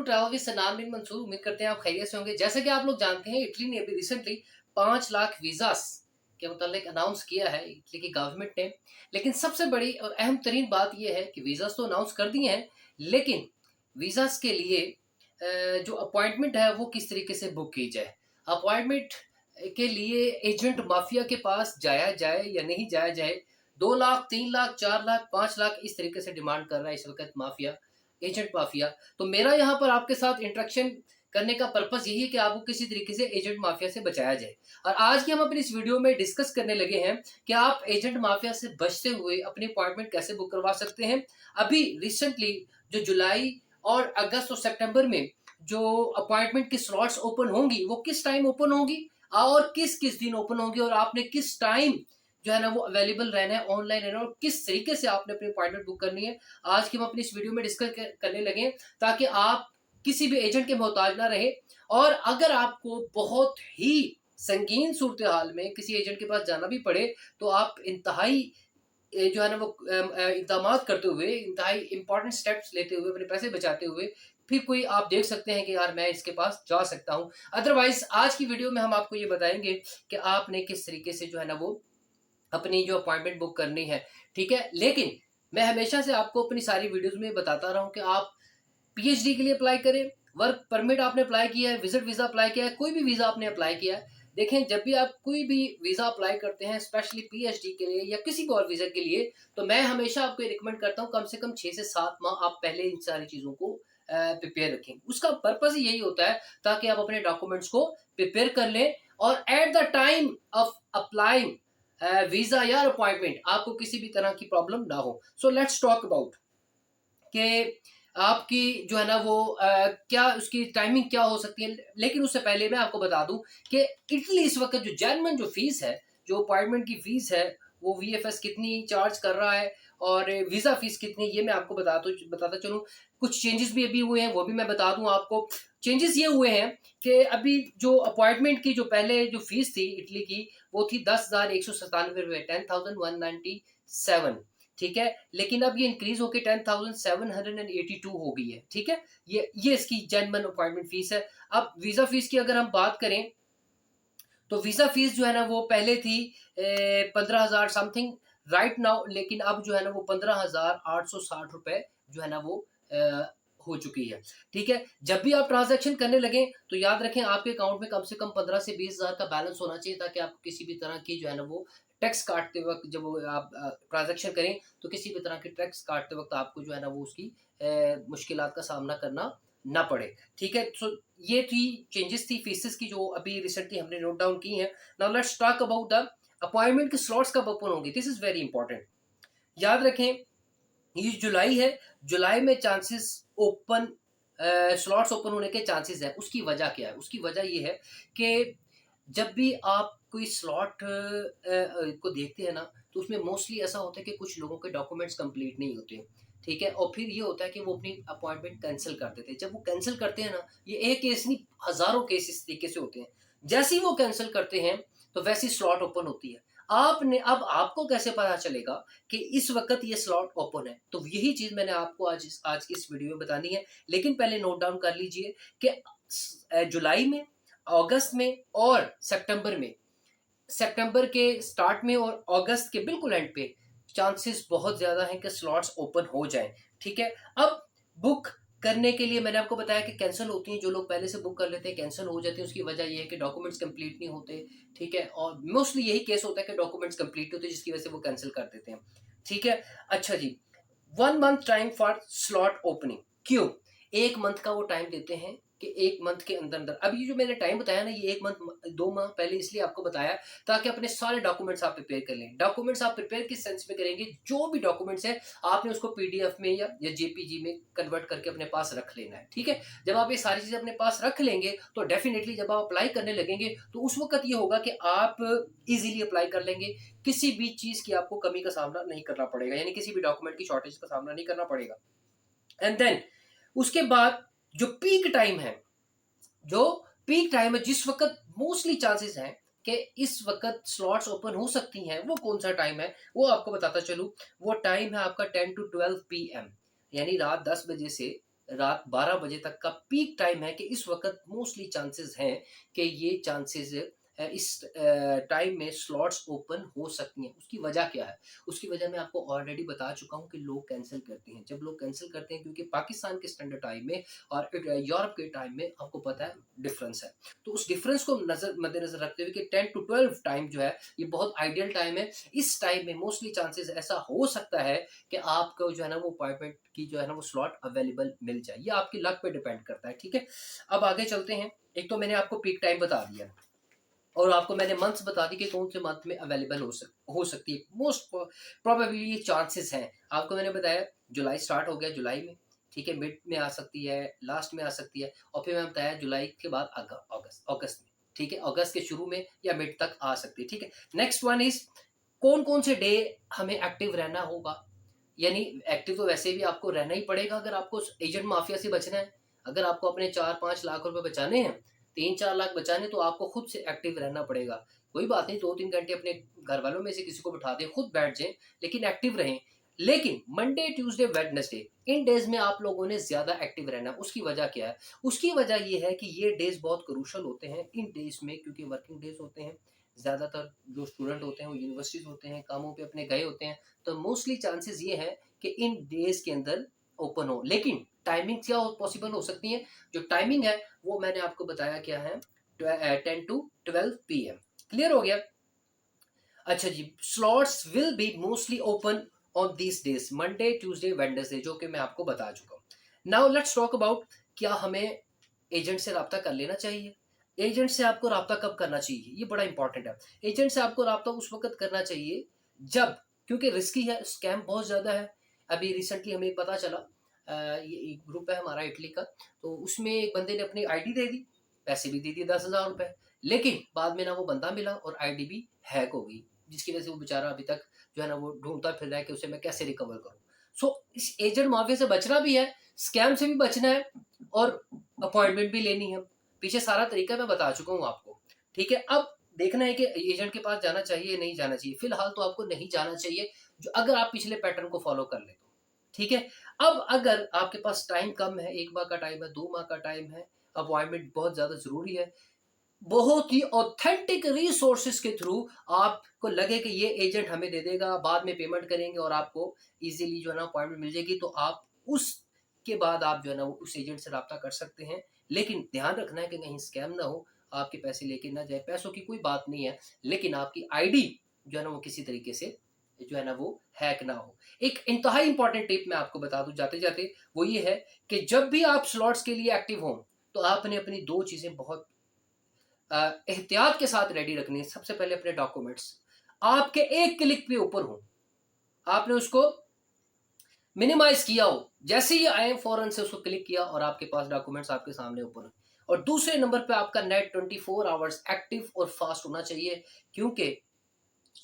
Travel with सनान बिन मंसूर। उम्मीद करते हैं आप खैरियत से होंगे। जैसे कि आप लोग जानते हैं, इटली ने अभी रिसेंटली 5 लाख वीज़ास के मुतालिक अनाउंस किया है इटली की गवर्नमेंट ने। लेकिन सबसे बड़ी और अहम तरीन बात यह है कि वीज़ास तो अनाउंस कर दिए हैं, लेकिन वीज़ास के लिए जो अपॉइंटमेंट है वो किस तरीके से बुक की जाए। अपॉइंटमेंट के लिए एजेंट माफिया के पास जाया जाए या नहीं जाया जाए। 2 लाख, 3 लाख, 4 लाख, 5 लाख इस तरीके से डिमांड कर रहा है इस वक़्त माफिया, एजेंट माफिया। तो मेरा यहाँ पर आपके साथ इंटरेक्शन करने का पर्पस यही है कि आपको किसी तरीके से एजेंट माफिया से बचाया जाए। और आज की हम अपनी इस वीडियो में डिस्कस करने लगे हैं कि आप एजेंट माफिया से बचते हुए अपनी अपॉइंटमेंट कैसे बुक करवा सकते हैं। अभी रिसेंटली जो जुलाई और अगस्त और सितंबर में जो अपॉइंटमेंट की स्लॉट्स ओपन होंगी, वो किस टाइम ओपन होंगी और किस किस दिन ओपन होंगी, और आपने किस टाइम जो है ना वो अवेलेबल रहना है, ऑनलाइन रहना है, और किस तरीके से आपने अपनी अपॉइंटमेंट बुक करनी है। आज की हम अपनी इस वीडियो में डिस्कस करने लगे हैं, ताकि आप किसी भी एजेंट के मोहताज ना रहे। और अगर आपको बहुत ही संगीन सूरत हाल में किसी एजेंट के पास जाना भी पड़े, तो आप इंतहाई जो है ना वो इक़दामात करते हुए, इंतहाई इंपॉर्टेंट स्टेप्स लेते हुए, अपने पैसे बचाते हुए, फिर कोई आप देख सकते हैं कि यार मैं इसके पास जा सकता हूँ। अदरवाइज आज की वीडियो में हम आपको ये बताएंगे कि आपने किस तरीके से जो है ना वो अपनी जो अपॉइंटमेंट बुक करनी है, ठीक है। लेकिन मैं हमेशा से आपको अपनी सारी वीडियोस में बताता रहा हूँ कि आप पीएचडी के लिए अप्लाई करें, वर्क परमिट आपने अप्लाई किया है, विजिट वीजा अप्लाई किया है, कोई भी वीजा आपने अप्लाई किया है। देखें, जब भी आप कोई भी वीजा अप्लाई करते हैं, स्पेशली पीएचडी के लिए या किसी भी और वीजा के लिए, तो मैं हमेशा आपको रिकमेंड करता हूँ कम से कम 6 से 7 माह आप पहले इन सारी चीजों को प्रिपेयर रखें। उसका पर्पज ही यही होता है ताकि आप अपने डॉक्यूमेंट्स को प्रिपेयर कर लें, और at the time of applying visa या अपॉइंटमेंट आपको किसी भी तरह की प्रॉब्लम ना हो। सो लेट्स टॉक अबाउट कि आपकी जो है ना वो क्या उसकी टाइमिंग क्या हो सकती है। लेकिन उससे पहले मैं आपको बता दूं कि इटली इस वक्त जो जेन्युइन जो फीस है, जो अपॉइंटमेंट की फीस है, वो वीएफएस कितनी चार्ज कर रहा है और वीजा फीस कितनी, ये मैं आपको बताता चलूं। कुछ चेंजेस भी अभी हुए हैं, वो भी मैं बता दूं आपको। चेंजेस ये हुए हैं कि अभी जो अपॉइंटमेंट की जो पहले जो फीस थी इटली की, वो थी 10,197 रुपए, 10,197, ठीक है। लेकिन अब ये इंक्रीज होकर 10,782 हो गई है, ठीक है। ये इसकी जेन्युइन अपॉइंटमेंट फीस है। अब वीजा फीस की अगर हम बात करें, तो वीजा फीस जो है ना वो पहले थी 15,000 समथिंग राइट नाउ, लेकिन अब जो है ना वो 15,860 रुपए जो है ना वो हो चुकी है, ठीक है। जब भी आप ट्रांजैक्शन करने लगे तो याद रखें आपके अकाउंट में कम से कम 15 से 20,000 का बैलेंस होना चाहिए, ताकि आपको किसी भी तरह की जो है ना वो टैक्स काटते वक्त, जब वो आप ट्रांजैक्शन करें, तो किसी भी तरह के टैक्स काटते वक्त आपको जो है ना वो उसकी मुश्किलात का सामना करना ना पड़े, ठीक है। सो ये थी चेंजेस थी फीसेस की जो अभी रिसेंटली हमने नोट डाउन की हैं। Now let's talk about the appointment के स्लॉट्स कब ओपन होंगे। This is very important. याद रखें, ये जुलाई है, जुलाई में चांसेस ओपन स्लॉट्स ओपन होने के चांसेस है। उसकी वजह क्या है? उसकी वजह ये है कि जब भी आप कोई स्लॉट को देखते हैं ना, तो उसमें मोस्टली ऐसा होता है कि कुछ लोगों के डॉक्यूमेंट्स कंप्लीट नहीं होते, ठीक है। और फिर ये होता है कि वो अपनी अपॉइंटमेंट कैंसिल कर देते हैं। जब वो कैंसिल करते हैं ना, ये एक केस नहीं, हजारों केस इस तरीके से होते हैं। जैसे ही वो कैंसिल करते हैं, तो वैसी स्लॉट ओपन होती है। आपने अब आपको कैसे पता चलेगा कि इस वक्त ये स्लॉट ओपन है? तो यही चीज मैंने आपको आज इस वीडियो में बतानी है। लेकिन पहले नोट डाउन कर लीजिए कि जुलाई में, अगस्त में और सितंबर में, सितंबर के स्टार्ट में और अगस्त के बिल्कुल एंड पे चांसेस बहुत ज़्यादा हैं कि स्लॉट्स ओपन हो जाएं, ठीक है। अब बुक करने के लिए मैंने आपको बताया कि कैंसिल होती हैं, जो लोग पहले से बुक कर लेते हैं कैंसिल हो जाती है। उसकी वजह ये है कि डॉक्यूमेंट्स कंप्लीट नहीं होते, ठीक है। और मोस्टली यही केस होता है कि डॉक्यूमेंट्स कंप्लीट होते हैं, जिसकी वजह से वो कैंसिल कर देते हैं, ठीक है। अच्छा जी, 1 month time for slot opening. क्यों 1 मंथ का वो टाइम देते हैं कि 1 मंथ के अंदर अंदर। अब ये जो मैंने टाइम बताया ना, ये 1 मंथ 2 माह पहले इसलिए आपको बताया ताकि अपने सारे डॉक्यूमेंट्स आप प्रिपेयर कर लें। डॉक्यूमेंट्स आप प्रिपेयर किस सेंस में करेंगे? जो भी डॉक्यूमेंट्स है आपने उसको पीडीएफ में या जेपीजी में कन्वर्ट करके अपने पास रख लेना है, ठीक है। जब आप ये सारी चीजें अपने पास रख लेंगे, तो डेफिनेटली जब आप अप्लाई करने लगेंगे, तो उस वक्त ये होगा कि आप इजीली अप्लाई कर लेंगे। किसी भी चीज की आपको कमी का सामना नहीं करना पड़ेगा, यानी किसी भी डॉक्यूमेंट की शॉर्टेज का सामना नहीं करना पड़ेगा। एंड देन उसके बाद जो पीक टाइम है, जो पीक टाइम है, जिस वक्त मोस्टली चांसेस हैं कि इस वक्त स्लॉट्स ओपन हो सकती हैं, वो कौन सा टाइम है वो आपको बताता चलूं। वो टाइम है आपका 10 to 12 PM, यानी रात 10 बजे से रात 12 बजे तक का पीक टाइम है कि इस वक़्त मोस्टली चांसेस हैं कि ये चांसेस इस टाइम में स्लॉट्स ओपन हो सकती हैं। उसकी वजह क्या है? उसकी वजह मैं आपको ऑलरेडी बता चुका हूँ कि लोग कैंसल करते हैं। जब लोग कैंसल करते हैं क्योंकि पाकिस्तान के स्टैंडर्ड टाइम में और यूरोप के टाइम में आपको पता है डिफरेंस है। तो उस डिफरेंस को मद्देनज़र रखते हुए कि 10 टू 12 टाइम जो है ये बहुत आइडियल टाइम है। इस टाइम में मोस्टली चांसेस ऐसा हो सकता है कि आपको जो है ना वो अपॉइंटमेंट की जो है ना वो स्लॉट अवेलेबल मिल जाए। ये आपकी लक पे डिपेंड करता है, ठीक है? अब आगे चलते हैं। एक तो मैंने आपको पीक टाइम बता दिया और आपको मैंने मंथ्स बता दी कि कौन से मंथ में अवेलेबल हो सकती है। मोस्ट प्रोबेबली ये चांसेस हैं। आपको मैंने बताया जुलाई स्टार्ट हो गया जुलाई में, ठीक है? मिड में आ सकती है, लास्ट में आ सकती है और फिर मैंने बताया जुलाई के बाद अगस्त में, ठीक है? अगस्त के शुरू में या मिड तक आ सकती है, ठीक है? नेक्स्ट वन इज़ कौन-कौन से डे हमें एक्टिव रहना होगा? यानी एक्टिव तो वैसे भी आपको रहना ही पड़ेगा अगर आपको एजेंट माफिया से बचना है। अगर आपको अपने 4-5 लाख रुपए बचाने हैं, 3-4 लाख बचाने तो आपको खुद से एक्टिव रहना पड़ेगा। कोई बात नहीं 2-3 घंटे अपने घरवालों में से किसी को बिठा दें, खुद बैठ जाएँ, लेकिन एक्टिव रहें। लेकिन मंडे, ट्यूसडे, वेडनेसडे इन डेज़ में आप लोगों ने ज़्यादा एक्टिव रहना है। उसकी वजह क्या है? उसकी वजह ये है कि ये डेज़ बहुत क्रूशियल होते हैं इन डेज़ में क्योंकि वर्किंग डेज़ होते हैं। ज़्यादातर जो स्टूडेंट होते हैं वो यूनिवर्सिटीज़ होते हैं, कामों पे अपने गए होते हैं। तो मोस्टली चांसेस ये है कि इन डेज के अंदर ओपन हो। लेकिन टाइमिंग क्या पॉसिबल हो सकती है? जो टाइमिंग है वो मैंने आपको बताया क्या है 10 टू 12 पीएम। क्लियर हो गया? अच्छा जी, slots will be mostly open on these days Monday, Tuesday, Wednesday जो कि मैं आपको बता चुका हूँ। नाउ लेट्स टॉक अबाउट क्या हमें एजेंट से राब्ता कर लेना चाहिए? एजेंट से आपको राब्ता कब करना चाहिए? ये बड़ा इंपॉर्टेंट है। एजेंट से आपको राब्ता उस वक़्त करना चाहिए जब क्योंकि रिस्की है, स्कैम बहुत ज़्यादा है। अभी रिसेंटली हमें पता चला ये एक ग्रुप है हमारा इटली का, तो उसमें एक बंदे ने अपनी आईडी दे दी, पैसे भी दे दिए ₹10,000 लेकिन बाद में ना वो बंदा मिला और आईडी भी हैक हो गई, जिसकी वज़ह से वो बेचारा अभी तक जो है ना वो ढूँढता फिर रहा है कि उसे मैं कैसे रिकवर करूँ। सो इस एजेंट माफिया से बचना भी है, स्कैम से भी बचना है और अपॉइंटमेंट भी लेनी है। पीछे सारा तरीका मैं बता चुका हूँ आपको, ठीक है? अब देखना है कि एजेंट के पास जाना चाहिए या नहीं जाना चाहिए। फिलहाल तो आपको नहीं जाना चाहिए, जो अगर आप पिछले पैटर्न को फ़ॉलो कर लें तो, ठीक है? अब अगर आपके पास टाइम कम है, 1 माह का टाइम है, 2 माह का टाइम है, अपॉइंटमेंट बहुत ज़्यादा ज़रूरी है, बहुत ही ऑथेंटिक रिसोर्सेज़ के थ्रू आपको लगे कि ये एजेंट हमें दे देगा, बाद में पेमेंट करेंगे और आपको ईज़िली जो है ना अपॉइंटमेंट मिल जाएगी, तो आप उसके बाद आप जो है ना वो उस एजेंट से राब्ता कर सकते हैं। लेकिन ध्यान रखना है कि कहीं स्कैम ना हो, आपके पैसे लेके ना जाए। पैसों की कोई बात नहीं है, लेकिन आपकी आईडी जो है ना वो किसी तरीके से जो है ना वो हैक ना हो। एक इंतहाई इम्पोर्टेंट टिप मैं आपको बता दूँ जाते-जाते, वो ये है कि जब भी आप स्लॉट्स के लिए एक्टिव हों, तो आपने अपनी 2 चीज़ें बहुत एहतियात के साथ रेडी रखनी है। सबसे पहले अपने डॉक्यूमेंट्स आपके एक क्लिक पे ऊपर हो, आपने उसको मिनिमाइज किया हो, जैसे ही आए फौरन से उसको क्लिक किया और आपके पास डॉक्यूमेंट्स आपके सामने ओपन हो। और दूसरे नंबर पे आपका नेट 24 आवर्स एक्टिव और फास्ट होना चाहिए क्योंकि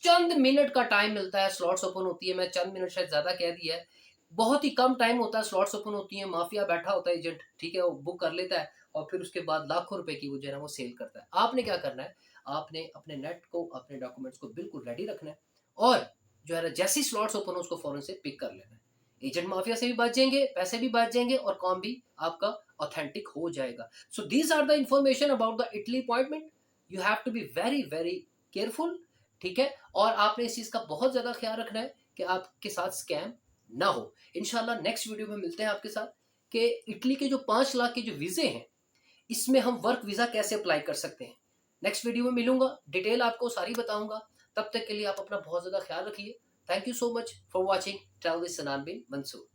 चंद मिनट का टाइम मिलता है, स्लॉट्स ओपन होती है, मैं चंद मिनट शायद ज़्यादा कह दिया है। बहुत ही कम टाइम होता है, स्लॉट्स ओपन होती हैं, माफिया बैठा होता है एजेंट, ठीक है? वो बुक कर लेता है और फिर उसके बाद लाखों रुपए की वो जो है ना वो सेल करता है। आपने क्या करना है, आपने अपने नेट को, अपने डॉक्यूमेंट्स को बिल्कुल रेडी रखना है और जो है ना जैसे ही स्लॉट्स ओपन हो उसको फ़ौरन से पिक कर लेना है। एजेंट माफिया से भी बच जाएँगे, पैसे भी बच जाएँगे और काम भी आपका ऑथेंटिक हो जाएगा। So these are the information about the Italy appointment. You have to be very, very careful, ठीक है? और आपने इस चीज़ का बहुत ज़्यादा ख्याल रखना है कि आपके साथ स्कैम ना हो। इंशाल्लाह नेक्स्ट वीडियो में मिलते हैं आपके साथ कि इटली के जो 5 लाख के जो वीज़े हैं, इसमें हम वर्क वीज़ा कैसे अप्लाई कर सकते हैं। नेक्स्ट वीडियो में मिलूँगा, डिटेल आपको सारी बताऊँगा। तब तक के लिए आप अपना बहुत ज़्यादा ख्याल रखिए। Thank you so much for watching travel with सनान बिन मंसूर।